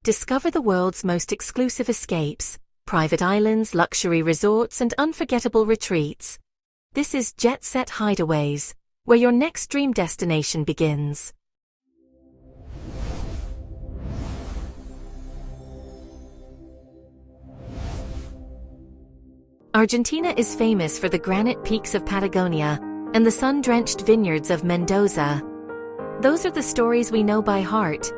Discover the world's most exclusive escapes, private islands, luxury resorts, and unforgettable retreats. This is JetSet Hideaways, where your next dream destination begins. Argentina is famous for the granite peaks of Patagonia and the sun-drenched vineyards of Mendoza. Those are the stories we know by heart.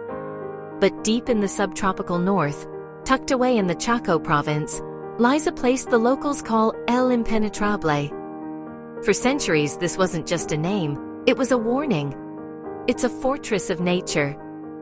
But deep in the subtropical north, tucked away in the Chaco province, lies a place the locals call El Impenetrable. For centuries, this wasn't just a name, it was a warning. It's a fortress of nature.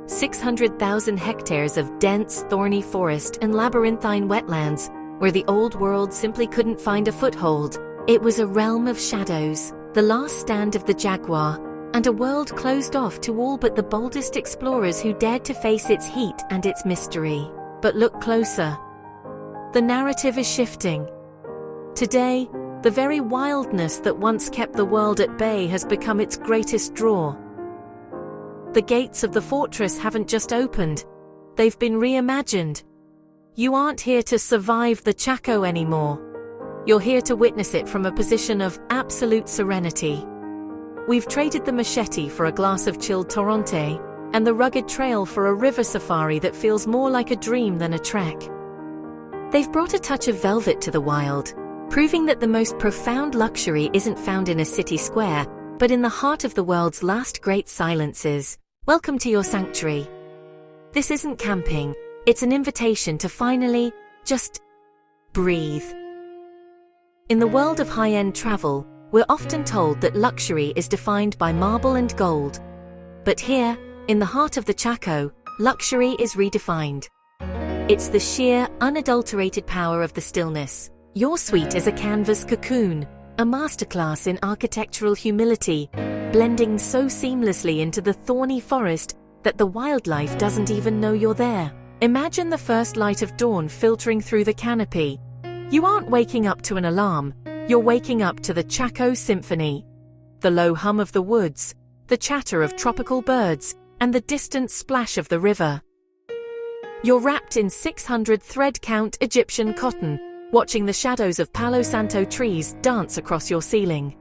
600,000 hectares of dense, thorny forest and labyrinthine wetlands, where the old world simply couldn't find a foothold. It was a realm of shadows, the last stand of the Jaguar, and a world closed off to all but the boldest explorers who dared to face its heat and its mystery. But look closer. The narrative is shifting. Today, the very wildness that once kept the world at bay has become its greatest draw. The gates of the fortress haven't just opened, they've been reimagined. You aren't here to survive the Chaco anymore. You're here to witness it from a position of absolute serenity. We've traded the machete for a glass of chilled Torronte, and the rugged trail for a river safari that feels more like a dream than a trek. They've brought a touch of velvet to the wild, proving that the most profound luxury isn't found in a city square, but in the heart of the world's last great silences. Welcome to your sanctuary. This isn't camping, it's an invitation to finally, just breathe. In the world of high-end travel, we're often told that luxury is defined by marble and gold. But here, in the heart of the Chaco, luxury is redefined. It's the sheer, unadulterated power of the stillness. Your suite is a canvas cocoon, a masterclass in architectural humility, blending so seamlessly into the thorny forest that the wildlife doesn't even know you're there. Imagine the first light of dawn filtering through the canopy. You aren't waking up to an alarm, you're waking up to the Chaco Symphony. The low hum of the woods, the chatter of tropical birds, and the distant splash of the river. You're wrapped in 600 thread-count Egyptian cotton, watching the shadows of Palo Santo trees dance across your ceiling.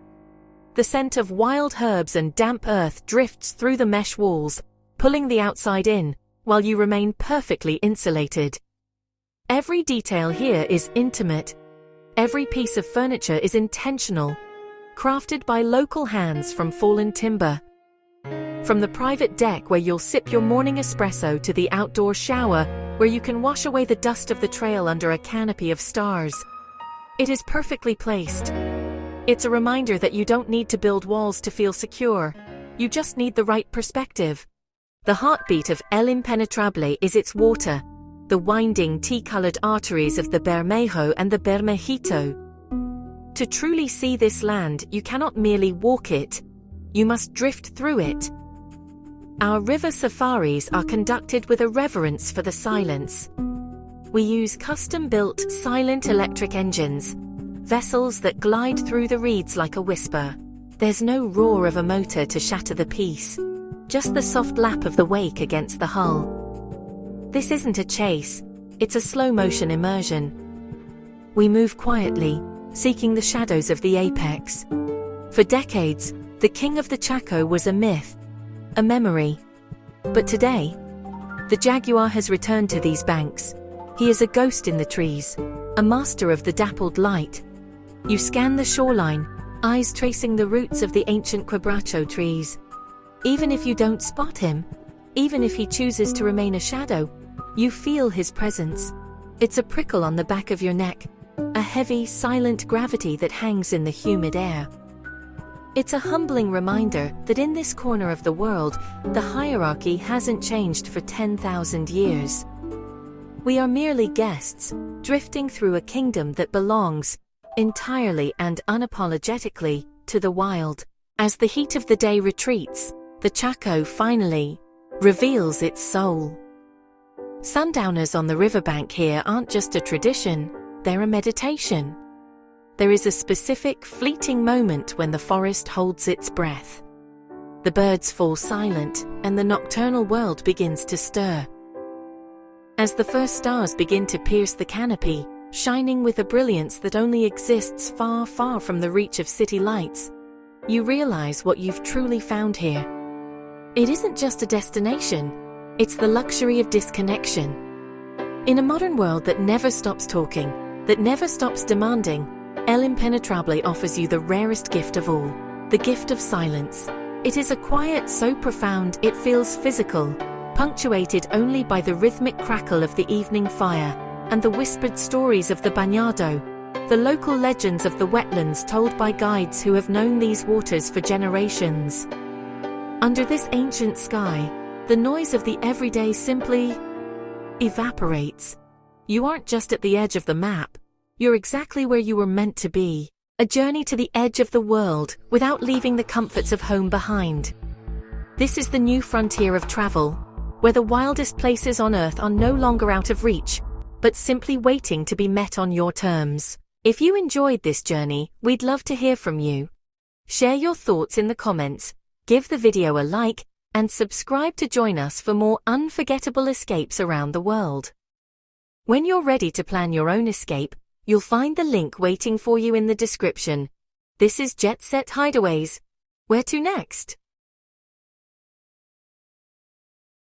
The scent of wild herbs and damp earth drifts through the mesh walls, pulling the outside in, while you remain perfectly insulated. Every detail here is intimate. Every piece of furniture is intentional, crafted by local hands from fallen timber. From the private deck where you'll sip your morning espresso to the outdoor shower where you can wash away the dust of the trail under a canopy of stars. It is perfectly placed. It's a reminder that you don't need to build walls to feel secure. You just need the right perspective. The heartbeat of El Impenetrable is its water, the winding tea-colored arteries of the Bermejo and the Bermejito. To truly see this land, you cannot merely walk it, you must drift through it. Our river safaris are conducted with a reverence for the silence. We use custom-built, silent electric engines, vessels that glide through the reeds like a whisper. There's no roar of a motor to shatter the peace, just the soft lap of the wake against the hull. This isn't a chase, it's a slow-motion immersion. We move quietly, seeking the shadows of the apex. For decades, the king of the Chaco was a myth, a memory. But today, the Jaguar has returned to these banks. He is a ghost in the trees, a master of the dappled light. You scan the shoreline, eyes tracing the roots of the ancient quebracho trees. Even if you don't spot him, even if he chooses to remain a shadow, you feel his presence. It's a prickle on the back of your neck, a heavy, silent gravity that hangs in the humid air. It's a humbling reminder that in this corner of the world, the hierarchy hasn't changed for 10,000 years. We are merely guests, drifting through a kingdom that belongs, entirely and unapologetically, to the wild. As the heat of the day retreats, the Chaco finally reveals its soul. Sundowners on the riverbank here aren't just a tradition, they're a meditation. There is a specific, fleeting moment when the forest holds its breath. The birds fall silent, and the nocturnal world begins to stir. As the first stars begin to pierce the canopy, shining with a brilliance that only exists far, far from the reach of city lights, you realize what you've truly found here. It isn't just a destination, it's the luxury of disconnection. In a modern world that never stops talking, that never stops demanding, El Impenetrable offers you the rarest gift of all, the gift of silence. It is a quiet so profound it feels physical, punctuated only by the rhythmic crackle of the evening fire, and the whispered stories of the bañado, the local legends of the wetlands told by guides who have known these waters for generations. Under this ancient sky, the noise of the everyday simply evaporates. You aren't just at the edge of the map, you're exactly where you were meant to be, a journey to the edge of the world without leaving the comforts of home behind. This is the new frontier of travel, where the wildest places on Earth are no longer out of reach, but simply waiting to be met on your terms. If you enjoyed this journey, we'd love to hear from you. Share your thoughts in the comments, give the video a like, and subscribe to join us for more unforgettable escapes around the world. When you're ready to plan your own escape, you'll find the link waiting for you in the description. This is JetSet Hideaways. Where to next?